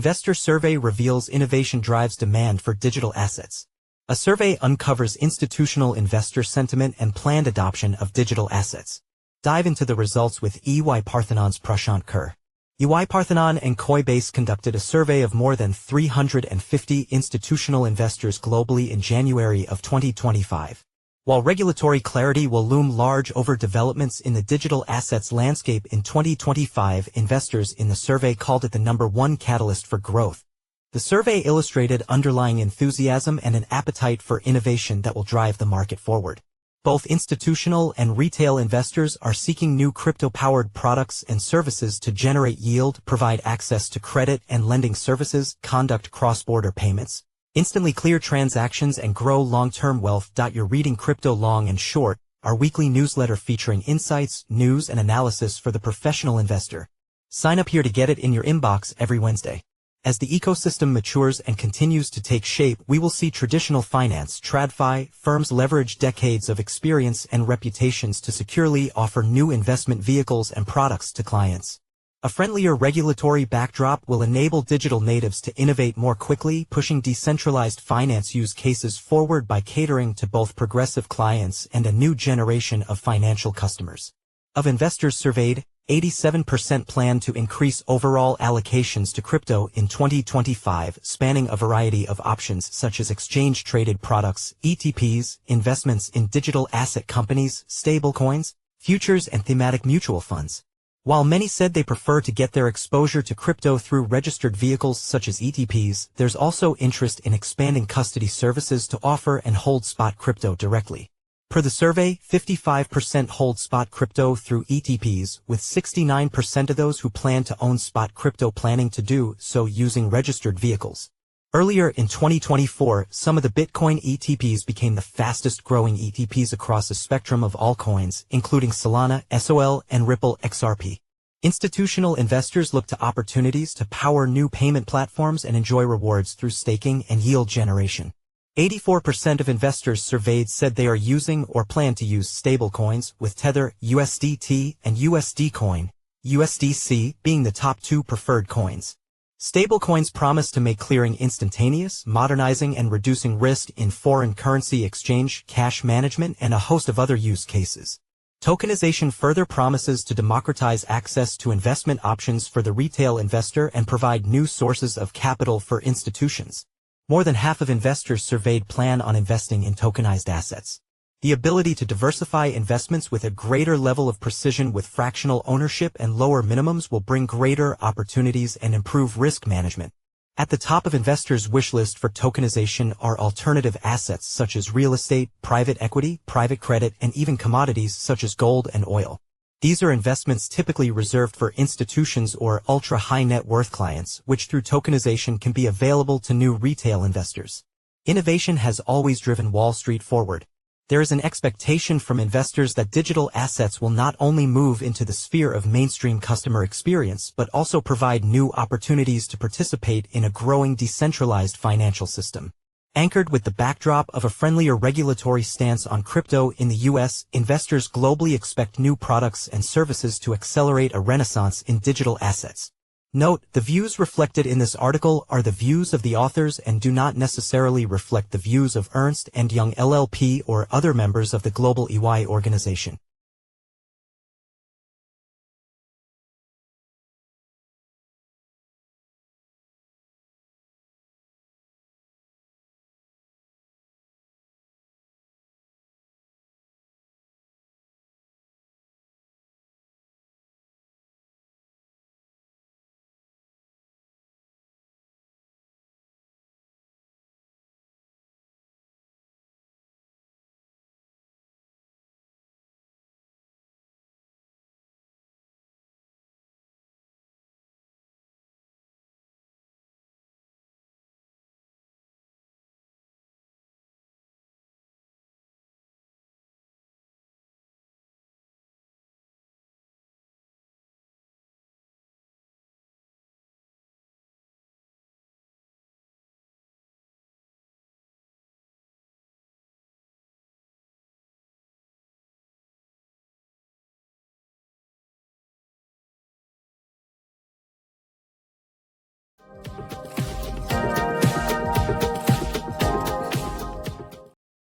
Investor survey reveals innovation drives demand for digital assets. A survey uncovers institutional investor sentiment and planned adoption of digital assets. Dive into the results with EY-Parthenon's Prashant Kher. EY-Parthenon and Coinbase conducted a survey of more than 350 institutional investors globally in January of 2025. While regulatory clarity will loom large over developments in the digital assets landscape in 2025, investors in the survey called it the #1 catalyst for growth. The survey illustrated underlying enthusiasm and an appetite for innovation that will drive the market forward. Both institutional and retail investors are seeking new crypto-powered products and services to generate yield, provide access to credit and lending services, conduct cross-border payments, instantly clear transactions, and grow long-term wealth. You're reading Crypto Long and Short, our weekly newsletter featuring insights, news, and analysis for the professional investor. Sign up here to get it in your inbox every Wednesday. As the ecosystem matures and continues to take shape, we will see traditional finance (TradFi) firms leverage decades of experience and reputations to securely offer new investment vehicles and products to clients. A friendlier regulatory backdrop will enable digital natives to innovate more quickly, pushing decentralized finance use cases forward by catering to both progressive clients and a new generation of financial customers. Of investors surveyed, 87% plan to increase overall allocations to crypto in 2025, spanning a variety of options such as exchange-traded products, ETPs, investments in digital asset companies, stablecoins, futures, and thematic mutual funds. While many said they prefer to get their exposure to crypto through registered vehicles such as ETPs, there's also interest in expanding custody services to offer and hold spot crypto directly. Per the survey, 55% hold spot crypto through ETPs, with 69% of those who plan to own spot crypto planning to do so using registered vehicles. Earlier in 2024, some of the Bitcoin ETPs became the fastest-growing ETPs across a spectrum of altcoins, including Solana, SOL, and Ripple XRP. Institutional investors look to opportunities to power new payment platforms and enjoy rewards through staking and yield generation. 84% of investors surveyed said they are using or plan to use stablecoins, with Tether, USDT, and USD Coin, USDC, being the top two preferred coins. Stablecoins promise to make clearing instantaneous, modernizing and reducing risk in foreign currency exchange, cash management, and a host of other use cases. Tokenization further promises to democratize access to investment options for the retail investor and provide new sources of capital for institutions. More than half of investors surveyed plan on investing in tokenized assets. The ability to diversify investments with a greater level of precision with fractional ownership and lower minimums will bring greater opportunities and improve risk management. At the top of investors' wish list for tokenization are alternative assets such as real estate, private equity, private credit, and even commodities such as gold and oil. These are investments typically reserved for institutions or ultra-high net worth clients, which through tokenization can be available to new retail investors. Innovation has always driven Wall Street forward. There is an expectation from investors that digital assets will not only move into the sphere of mainstream customer experience but also provide new opportunities to participate in a growing decentralized financial system. Anchored with the backdrop of a friendlier regulatory stance on crypto in the U.S., investors globally expect new products and services to accelerate a renaissance in digital assets. Note, the views reflected in this article are the views of the authors and do not necessarily reflect the views of Ernst & Young LLP or other members of the global EY organization.